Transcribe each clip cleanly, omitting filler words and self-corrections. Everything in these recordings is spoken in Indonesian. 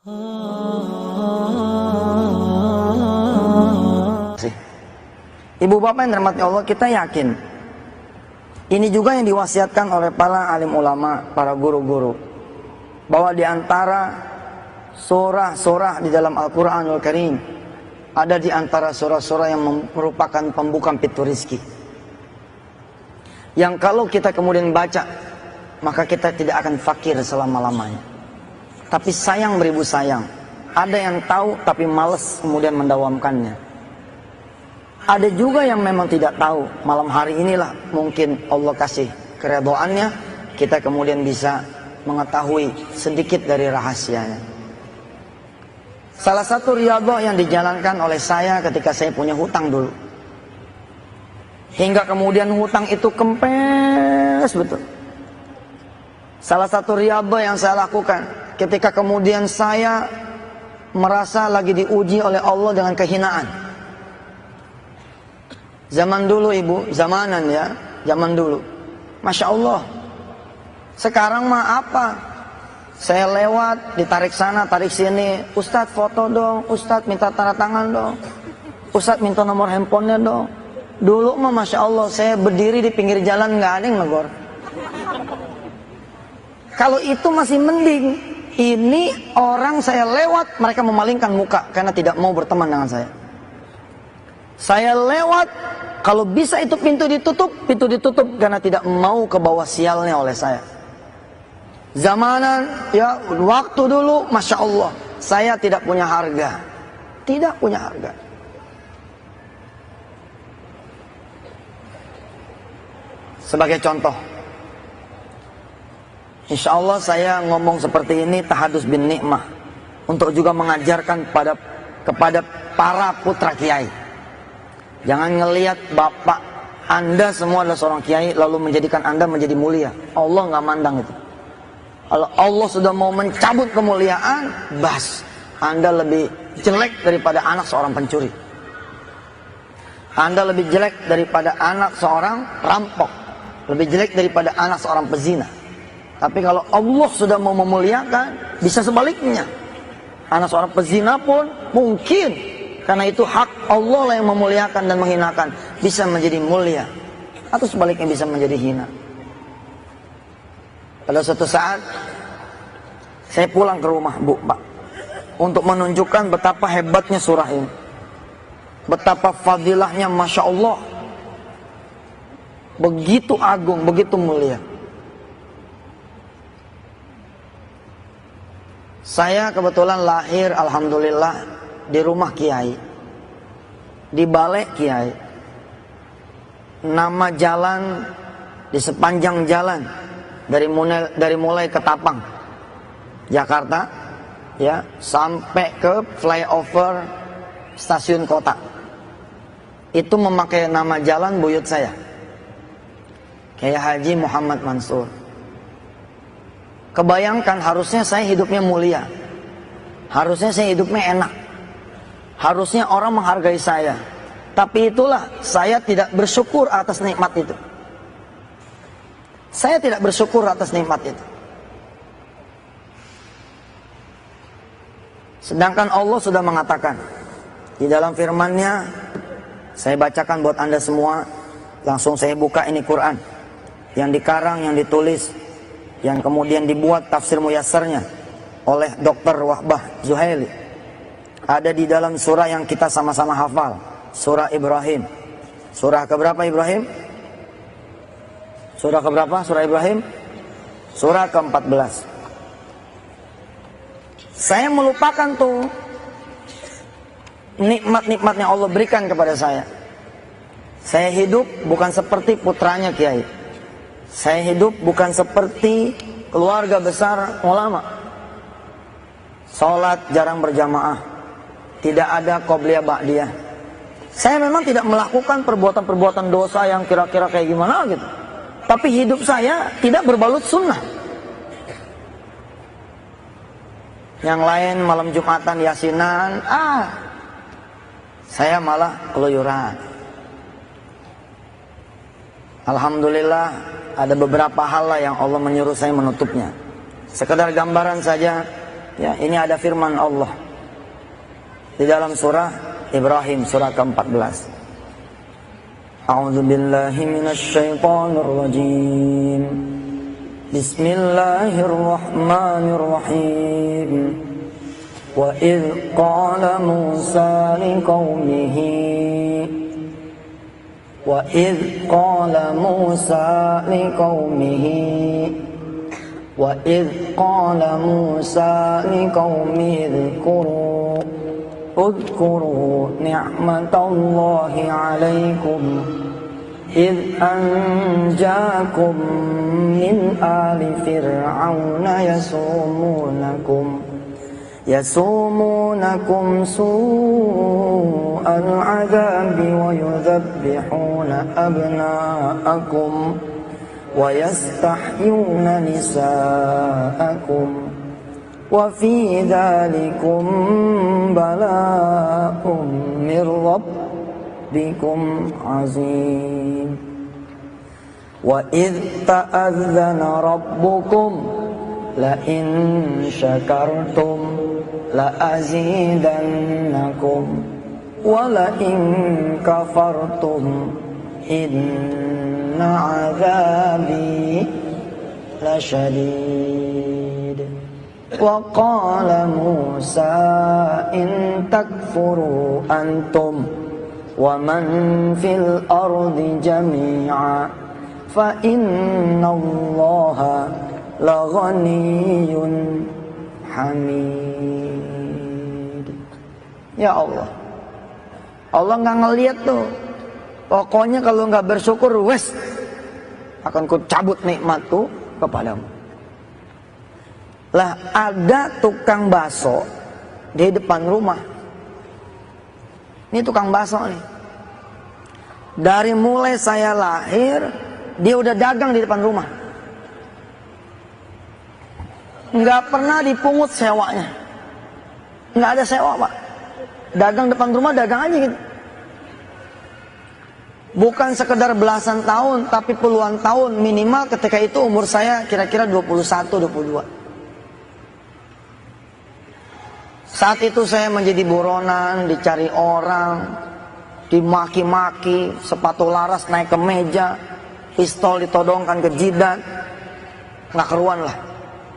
Ibu bapak yang dirahmati Allah, kita yakin ini juga yang diwasiatkan oleh para alim ulama, para guru-guru, bahwa di antara surah-surah di dalam Al-Quranul Karim, ada di antara surah-surah yang merupakan pembuka pintu rizki, yang kalau kita kemudian baca, maka kita tidak akan fakir selama-lamanya. Tapi sayang beribu sayang, ada yang tahu tapi malas kemudian mendawamkannya. Ada juga yang memang tidak tahu. Malam hari inilah mungkin Allah kasih keredoannya, kita kemudian bisa mengetahui sedikit dari rahasianya. Salah satu riyadhah yang dijalankan oleh saya ketika saya punya hutang dulu, hingga kemudian hutang itu kempes betul. Salah satu riyadhah yang saya lakukan ketika kemudian saya merasa lagi diuji oleh Allah dengan kehinaan. Zaman dulu ibu, zamanan ya, zaman dulu, Masya Allah. Sekarang mah apa? Saya lewat, ditarik sana, tarik sini. Ustadz foto dong, Ustadz minta tanda tangan dong, Ustadz minta nomor handphonenya dong. Dulu mah Masya Allah, saya berdiri di pinggir jalan nggak ada yang negor. Kalau itu masih mending. Ini orang saya lewat, mereka memalingkan muka karena tidak mau berteman dengan saya. Saya lewat, kalau bisa itu pintu ditutup karena tidak mau ke bawah sialnya oleh saya. Zamanan ya, waktu dulu Masya Allah, saya tidak punya harga. Tidak punya harga. Sebagai contoh, insya Allah saya ngomong seperti ini tahadus bin nikmah, untuk juga mengajarkan kepada para putra kiai. Jangan ngelihat bapak Anda semua adalah seorang kiai lalu menjadikan Anda menjadi mulia. Allah nggak mandang itu. Kalau Allah sudah mau mencabut kemuliaan, bas, Anda lebih jelek daripada anak seorang pencuri. Anda lebih jelek daripada anak seorang rampok, lebih jelek daripada anak seorang pezina. Tapi kalau Allah sudah mau memuliakan, bisa sebaliknya. Anak seorang pezina pun mungkin, karena itu hak Allah lah yang memuliakan dan menghinakan, bisa menjadi mulia, atau sebaliknya bisa menjadi hina. Pada suatu saat saya pulang ke rumah Bu Pak, untuk menunjukkan betapa hebatnya surah ini, betapa fadilahnya Masya Allah, begitu agung, begitu mulia. Saya kebetulan lahir alhamdulillah di rumah kiai, di balai kiai. Nama jalan di sepanjang jalan dari mulai Ketapang Jakarta ya, sampai ke flyover stasiun kota, itu memakai nama jalan buyut saya, Kiai Haji Muhammad Mansur. Kebayangkan, harusnya saya hidupnya mulia, harusnya saya hidupnya enak, harusnya orang menghargai saya. Tapi itulah, saya tidak bersyukur atas nikmat itu. Saya tidak bersyukur atas nikmat itu. Sedangkan Allah sudah mengatakan di dalam firman-Nya, saya bacakan buat Anda semua. Langsung saya buka ini Quran yang dikarang, yang ditulis, yang kemudian dibuat tafsir muyassarnya oleh Dr. Wahbah Zuhaili. Ada di dalam surah yang kita sama-sama hafal, surah Ibrahim. Surah keberapa Ibrahim? Surah keberapa surah Ibrahim? Surah ke-14. Saya melupakan tuh nikmat-nikmat yang Allah berikan kepada saya. Saya hidup bukan seperti putranya kiai. Saya hidup bukan seperti keluarga besar ulama. Salat jarang berjamaah, tidak ada qobliyah ba'diyah. Saya memang tidak melakukan perbuatan-perbuatan dosa yang kira-kira kayak gimana gitu. Tapi hidup saya tidak berbalut sunnah. Yang lain malam Jumatan yasinan, saya malah keluyuran. Alhamdulillah ada beberapa hal lah yang Allah menyuruh saya menutupnya. Sekedar gambaran saja, Ya, ini ada firman Allah di dalam surah Ibrahim surah ke-14. A'udzu billahi minasy syaithanir rajim. Bismillahirrahmanirrahim. Wa idz qala Musa liqaumihi وَإِذْ قَالَ مُوسَى لِقَوْمِهِ اذْكُرُوا نِعْمَةَ اللَّهِ عَلَيْكُمْ إِذْ أَنْجَاكُمْ مِنْ آلِ فِرْعَوْنَ يَسُومُونَكُمْ سُوءَ الْعَذَابِ وَيُذَبِّحُونَ أَبْنَاءَكُمْ وَيَسْتَحْيُونَ نِسَاءَكُمْ وَفِي ذَلِكُمْ بَلَاءٌ مِّن رَّبِّكُمْ عَظِيمٌ وَإِذْ تَأَذَّنَ رَبُّكُمْ لَئِن شَكَرْتُمْ لَأَزِيدَنَّكُمْ وَلَئِن كَفَرْتُمْ إِنَّ عَذَابِي لَشَدِيدٌ وَقَالَ مُوسَى إِن تَكْفُرُوا أَنْتُمْ وَمَنْ فِي الْأَرْضِ جَمِيعًا فَإِنَّ اللَّهَ لَغَنِيٌّ حَمِيدٌ. Ya Allah, Allah nggak ngelihat tuh. Pokoknya kalau nggak bersyukur, wes akan ku cabut nikmatku kepadamu. Lah ada tukang bakso di depan rumah. Ini tukang bakso nih. Dari mulai saya lahir, dia udah dagang di depan rumah. Nggak pernah dipungut sewanya. Nggak ada sewa, Pak. Dagang depan rumah, dagang aja gitu. Bukan sekedar belasan tahun, tapi puluhan tahun minimal. Ketika itu umur saya kira-kira 21-22. Saat itu saya menjadi buronan, dicari orang, dimaki-maki, sepatu laras naik ke meja, pistol ditodongkan ke jidat, nggak keruan lah.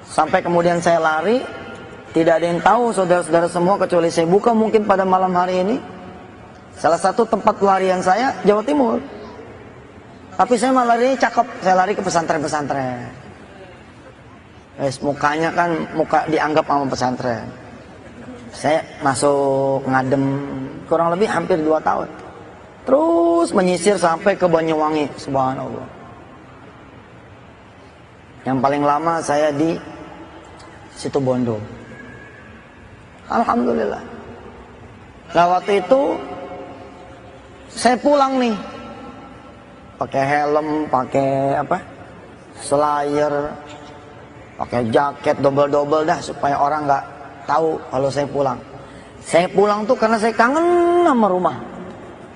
Sampai kemudian saya lari, tidak ada yang tahu saudara-saudara semua kecuali saya buka mungkin pada malam hari ini. Salah satu tempat pelarian saya Jawa Timur. Tapi saya malah lari cakep, saya lari ke pesantren-pesantren. Mukanya kan muka dianggap sama pesantren. Saya masuk ngadem kurang lebih hampir 2 tahun. Terus menyisir sampai ke Banyuwangi, subhanallah. Yang paling lama saya di Situbondo. Alhamdulillah. Nah waktu itu saya pulang nih, pakai helm, pakai apa? Slayer, pakai jaket double-double dah supaya orang nggak tahu kalau saya pulang. Saya pulang tuh karena saya kangen sama rumah,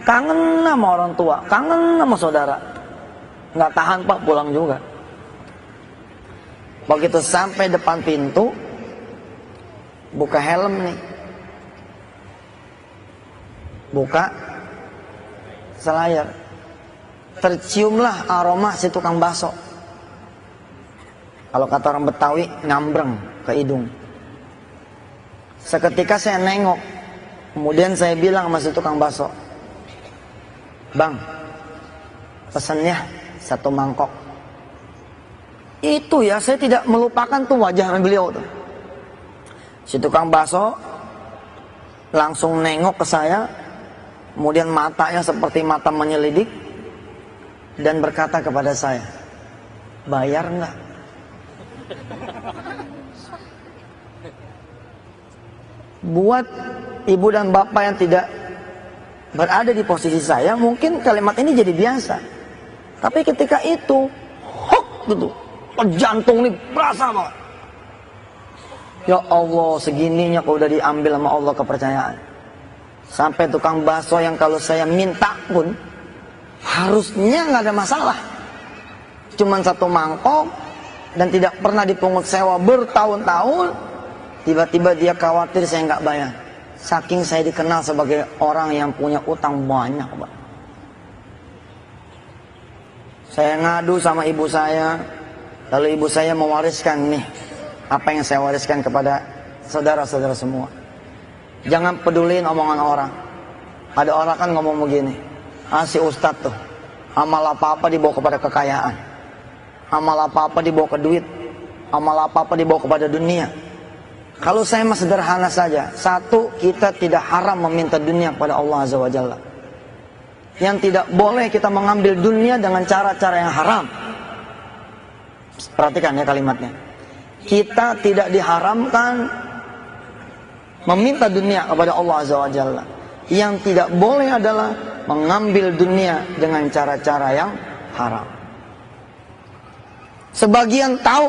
kangen sama orang tua, kangen sama saudara. Nggak tahan Pak, pulang juga. Begitu sampai depan pintu, buka helm nih, buka selayar, terciumlah aroma si tukang bakso. Kalau kata orang Betawi, ngambreng ke hidung. Seketika saya nengok, kemudian saya bilang sama si tukang bakso, "Bang, pesannya 1 mangkok." Itu ya, saya tidak melupakan tuh wajah beliau tuh. Si tukang bakso langsung nengok ke saya, kemudian matanya seperti mata menyelidik dan berkata kepada saya, "Bayar enggak?" Buat ibu dan bapak yang tidak berada di posisi saya, mungkin kalimat ini jadi biasa. Tapi ketika itu, hok gitu, jantung nih berasa banget. Ya Allah, segininya kau udah diambil sama Allah kepercayaan. Sampai tukang bakso yang kalau saya minta pun harusnya nggak ada masalah. Cuman 1 mangkok dan tidak pernah dipungut sewa bertahun-tahun. Tiba-tiba dia khawatir saya nggak bayar. Saking saya dikenal sebagai orang yang punya utang banyak, Pak. Saya ngadu sama ibu saya, lalu ibu saya mewariskan nih apa yang saya wariskan kepada saudara-saudara semua. Jangan peduliin omongan orang. Ada orang kan ngomong begini, si ustadz tuh, amal apa-apa dibawa kepada kekayaan, amal apa-apa dibawa ke duit, amal apa-apa dibawa kepada dunia. Kalau saya mah sederhana saja. Satu, kita tidak haram meminta dunia kepada Allah Azza wa Jalla. Yang tidak boleh kita mengambil dunia dengan cara-cara yang haram. Perhatikan ya kalimatnya. Kita tidak diharamkan meminta dunia kepada Allah Azza wa Jalla. Yang tidak boleh adalah mengambil dunia dengan cara-cara yang haram. Sebagian tahu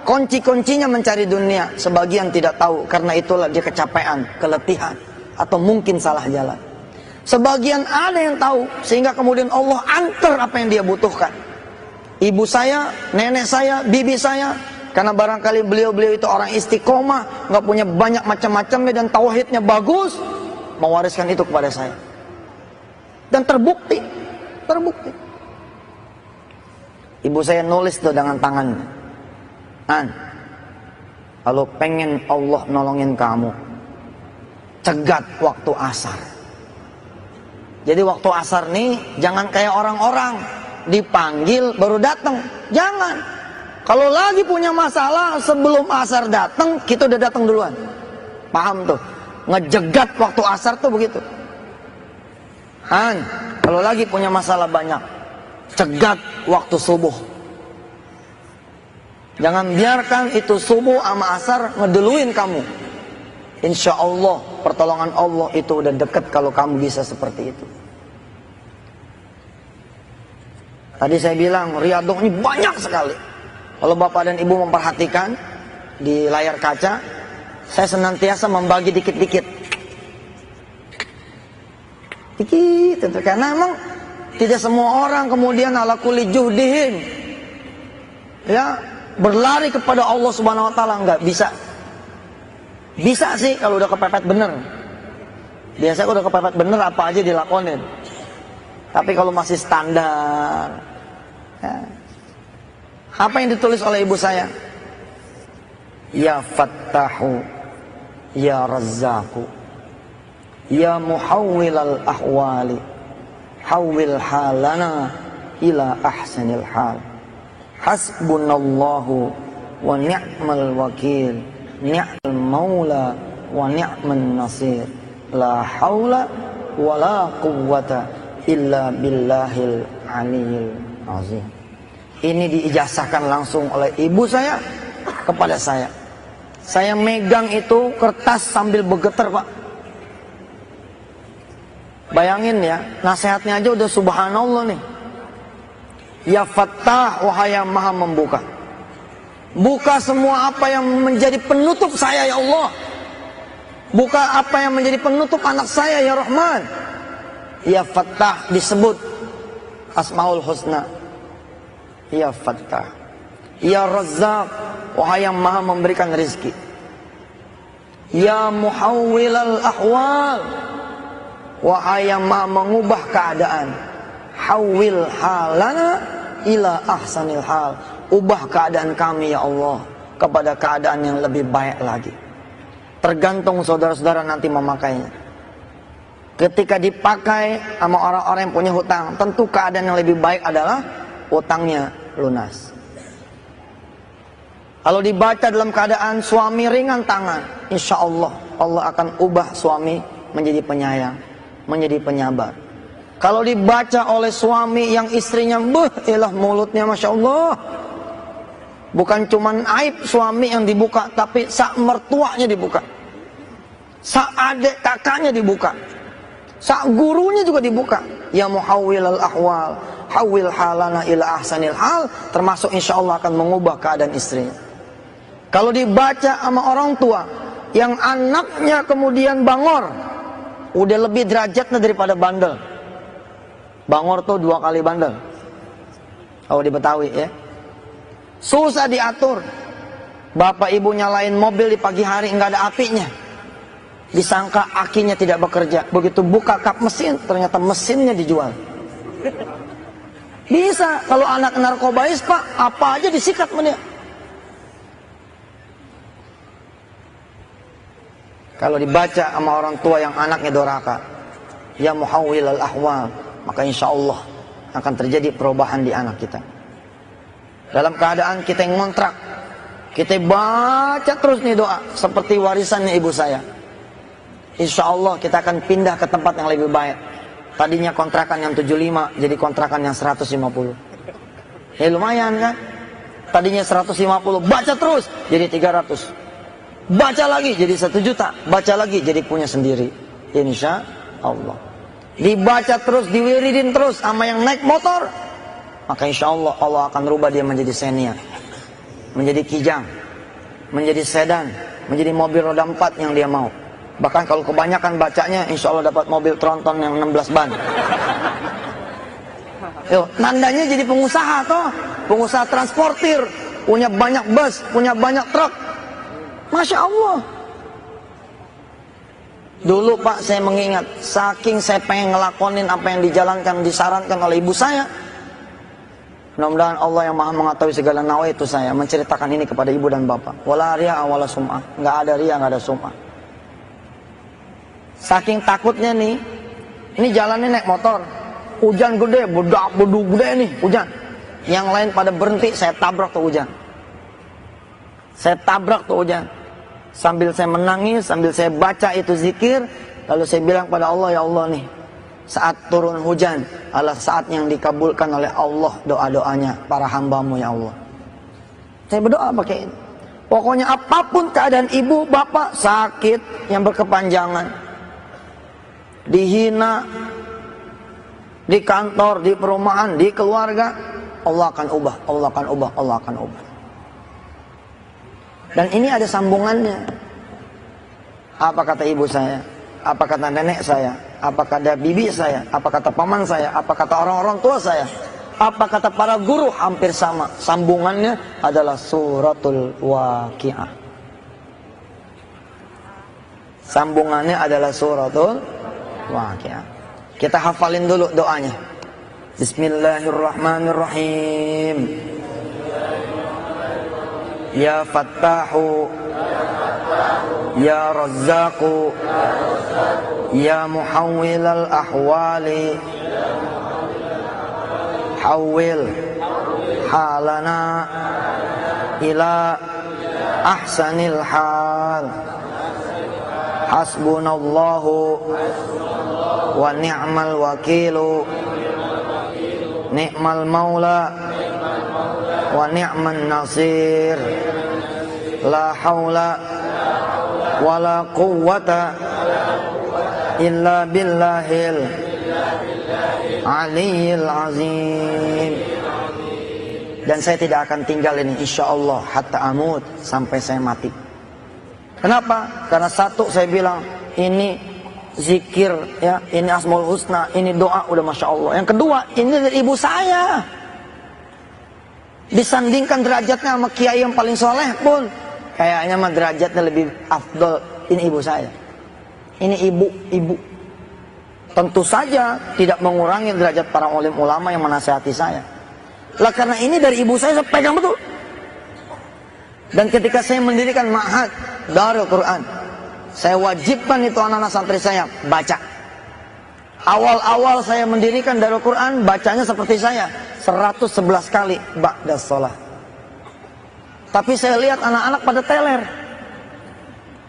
kunci-kuncinya mencari dunia, sebagian tidak tahu, karena itulah dia kecapean, keletihan, atau mungkin salah jalan. Sebagian ada yang tahu, sehingga kemudian Allah antar apa yang dia butuhkan. Ibu saya, nenek saya, bibi saya, karena barangkali beliau-beliau itu orang istiqomah, nggak punya banyak macam-macamnya dan tauhidnya bagus, mewariskan itu kepada saya. Dan terbukti. Ibu saya nulis tuh dengan tangannya. Kalau pengen Allah nolongin kamu, cegat waktu asar. Jadi waktu asar nih jangan kayak orang-orang dipanggil baru datang. Jangan. Kalau lagi punya masalah sebelum asar datang, kita udah datang duluan. Paham tuh? Ngejegat waktu asar tuh begitu. Kalau lagi punya masalah banyak, cegat waktu subuh. Jangan biarkan itu subuh sama asar ngeduluin kamu. Insya Allah pertolongan Allah itu udah dekat kalau kamu bisa seperti itu. Tadi saya bilang riyadhah ini banyak sekali. Kalau Bapak dan Ibu memperhatikan di layar kaca, saya senantiasa membagi dikit-dikit. Dikit, karena memang tidak semua orang kemudian ala kulli juhdihin, ya, berlari kepada Allah Subhanahu wa taala, enggak bisa. Bisa sih kalau udah kepepet bener. Biasanya kalau udah kepepet bener apa aja dilakonin. Tapi kalau masih standar, ya. Apa yang ditulis oleh ibu saya? Ya Fattahu, Ya Razzaqu, Ya Muhawwilal ahwali, hawwil halana ila ahsanil hal. Hasbunallahu wa ni'mal wakil, ni'mal maula wa ni'man nasir. La haula wa la quwwata illa billahil aliyil azim. Ini diijazahkan langsung oleh ibu saya kepada saya. Saya megang itu kertas sambil bergetar, Pak. Bayangin ya, nasihatnya aja udah subhanallah nih. Ya Fattah, wahai yang maha membuka. Buka semua apa yang menjadi penutup saya ya Allah. Buka apa yang menjadi penutup anak saya ya Rahman. Ya Fattah disebut Asmaul Husna. Ya Fattah. Ya Razzaq, wahai yang maha memberikan rezeki. Ya Muhawwilal ahwal, wahai yang maha mengubah keadaan. Hawwil halana ila ahsanil hal. Ubah keadaan kami ya Allah kepada keadaan yang lebih baik lagi. Tergantung saudara-saudara nanti memakainya. Ketika dipakai sama orang-orang yang punya hutang, tentu keadaan yang lebih baik adalah hutangnya lunas. Kalau dibaca dalam keadaan suami ringan tangan, insya Allah Allah akan ubah suami menjadi penyayang, menjadi penyabar. Kalau dibaca oleh suami yang istrinya mulutnya Masya Allah, bukan cuman aib suami yang dibuka, tapi sak mertuanya dibuka, sak adik kakaknya dibuka, sak gurunya juga dibuka. Ya Muhawwilal ahwal, hawwil halana ila ahsanil hal, termasuk insya Allah akan mengubah keadaan istrinya. Kalau dibaca sama orang tua yang anaknya kemudian bangor, udah lebih derajatnya daripada bandel. Bangor tuh 2 kali bandel. Kalau di Betawi ya. Susah diatur. Bapak ibu nyalain mobil di pagi hari nggak ada apinya, disangka akinya tidak bekerja. Begitu buka kap mesin, ternyata mesinnya dijual. Bisa. Kalau anak narkobais Pak, apa aja disikat sama dia. Kalau dibaca sama orang tua yang anaknya doraka, ya muhawwilal ahwal, maka insya Allah akan terjadi perubahan di anak kita. Dalam keadaan kita yang ngontrak, kita baca terus nih doa seperti warisannya ibu saya. Insya Allah kita akan pindah ke tempat yang lebih baik. Tadinya kontrakan yang 75 jadi kontrakan yang 150. Ya lumayan kan? Tadinya 150, baca terus jadi 300. Baca lagi jadi 1 juta, baca lagi jadi punya sendiri. Insya Allah. Dibaca terus, diwiridin terus sama yang naik motor, maka insya Allah Allah akan rubah dia menjadi Xenia, menjadi Kijang, menjadi sedan, menjadi mobil roda 4 yang dia mau. Bahkan kalau kebanyakan bacanya, insya Allah dapat mobil tronton yang 16 ban. Yo, nandanya jadi pengusaha toh, pengusaha transportir, punya banyak bus, punya banyak truk. Masya Allah. Dulu Pak saya mengingat, saking saya pengen ngelakonin apa yang dijalankan, disarankan oleh ibu saya. Mudah-mudahan Allah yang maha mengetahui segala nawaitu saya menceritakan ini kepada ibu dan bapak. Wala riya wala sum'ah. Nggak ada riya, nggak ada sum'ah. Saking takutnya nih, ini jalannya naik motor, hujan gede, bedu gede nih, hujan. Yang lain pada berhenti, saya tabrak tuh hujan. Saya tabrak tuh hujan. Sambil saya menangis, sambil saya baca itu zikir, lalu saya bilang pada Allah, ya Allah nih, saat turun hujan adalah saat yang dikabulkan oleh Allah doa-doanya para hambamu ya Allah. Saya berdoa pakai ini. Pokoknya apapun keadaan ibu, bapak, sakit yang berkepanjangan, dihina, di kantor, di perumahan, di keluarga, Allah akan ubah, Allah akan ubah, Allah akan ubah. Dan ini ada sambungannya. Apa kata ibu saya? Apa kata nenek saya? Apa kata bibi saya? Apa kata paman saya? Apa kata orang-orang tua saya? Apa kata para guru? Hampir sama. Sambungannya adalah suratul Waqiah. Sambungannya adalah suratul Waqiah. Kita hafalin dulu doanya. Bismillahirrahmanirrahim. Ya Fattahu, Ya Razzaqu, Ya Muhawwilal Ahwali, Hawwil halana ila ahsanil hal. Hasbunallahu wa ni'mal wakilu, ni'mal maula wa ni'man nasir. La haula wa la quwwata illa billahil aliyyil azim. Dan saya tidak akan tinggal ini insyaallah hatta amut, sampai saya mati. Kenapa? Karena satu, saya bilang ini zikir ya, ini Asmaul Husna, ini doa udah Masya Allah. Yang kedua, ini dari ibu saya. Disandingkan derajatnya sama kiai yang paling soleh pun, kayaknya mah derajatnya lebih afdol. Ini ibu saya. Ini ibu. Tentu saja tidak mengurangi derajat para ulim ulama yang menasihati saya. Lah karena ini dari ibu saya pegang betul. Dan ketika saya mendirikan ma'had Darul Quran, saya wajibkan itu anak-anak santri saya baca. Awal-awal saya mendirikan Darul Quran, bacanya seperti saya 111 kali ba'da sholat. Tapi saya lihat anak-anak pada teler,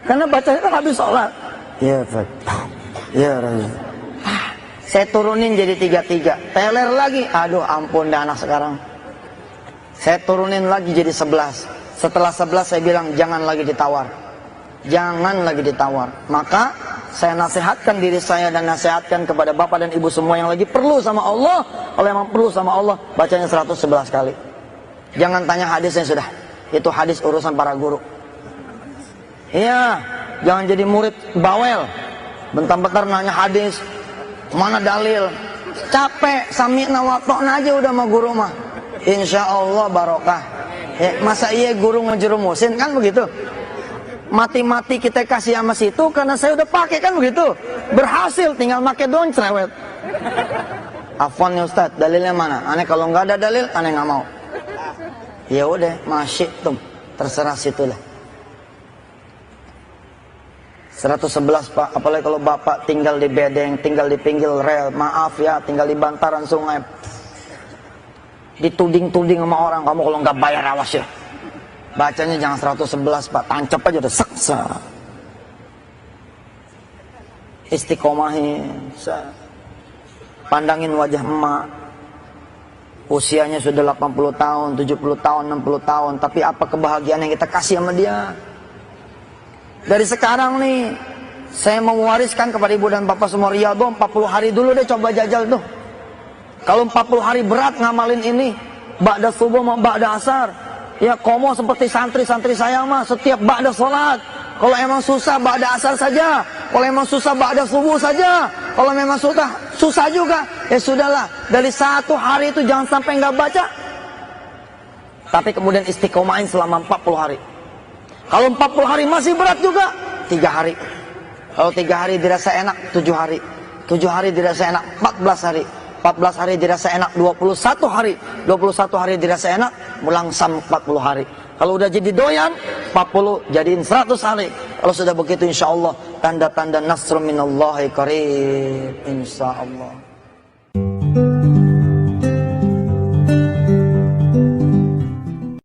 karena bacanya kan habis sholat. Ya Pak, ya Rasul. Saya turunin jadi 3-3, teler lagi. Aduh ampun dah anak sekarang. Saya turunin lagi jadi 11. Setelah 11 saya bilang jangan lagi ditawar, jangan lagi ditawar. Maka saya nasihatkan diri saya dan nasihatkan kepada bapak dan ibu semua yang lagi perlu sama Allah. Kalau memang perlu sama Allah, bacanya 111 kali. Jangan tanya hadisnya sudah, itu hadis urusan para guru. Iya, jangan jadi murid bawel, bentar-bentar nanya hadis, mana dalil. Capek, sami'na wa ta'na aja udah sama guru mah. Insya Allah barokah. Masa iya guru ngejerumusin kan begitu? Mati-mati kita kasih sama situ karena saya udah pakai kan begitu? Berhasil, tinggal make doang cerewet. Afwan ya Ustaz, dalilnya mana? Aneh kalau nggak ada dalil, aneh nggak mau. Ya udah, masih tuh, terserah situlah. 111 Pak, apalagi kalau Bapak tinggal di bedeng, tinggal di pinggir rel, maaf ya, tinggal di bantaran sungai. Dituding-tuding sama orang, kamu kalau nggak bayar awas ya. Bacanya jangan 111 Pak, tancap aja udah seksa. Istiqomahin, pandangin wajah emak. Usianya sudah 80 tahun, 70 tahun, 60 tahun, tapi apa kebahagiaan yang kita kasih sama dia? Dari sekarang nih, saya mau mewariskan kepada ibu dan bapak semua riyadhah 40 hari dulu deh coba jajal tuh. Kalau 40 hari berat ngamalin ini, ba'da subuh mau ba'da asar. Ya komo seperti santri-santri saya mah setiap ba'da sholat. Kalau emang susah ba'da asar saja. Kalau emang susah ba'da subuh saja. Kalau memang susah juga, ya sudahlah. Dari 1 hari itu jangan sampai nggak baca. Tapi kemudian istiqomahin selama 40 hari. Kalau 40 hari masih berat juga, 3 hari. Kalau 3 hari dirasa enak, 7 hari. 7 hari dirasa enak, 14 hari. 14 hari dirasa enak, 21 hari. 21 hari dirasa enak, mulangsam 40 hari. Kalau udah jadi doyan, 40 jadiin 100 hari. Kalau sudah begitu insya Allah, tanda-tanda nasrun minallahi qarib. Insya Allah.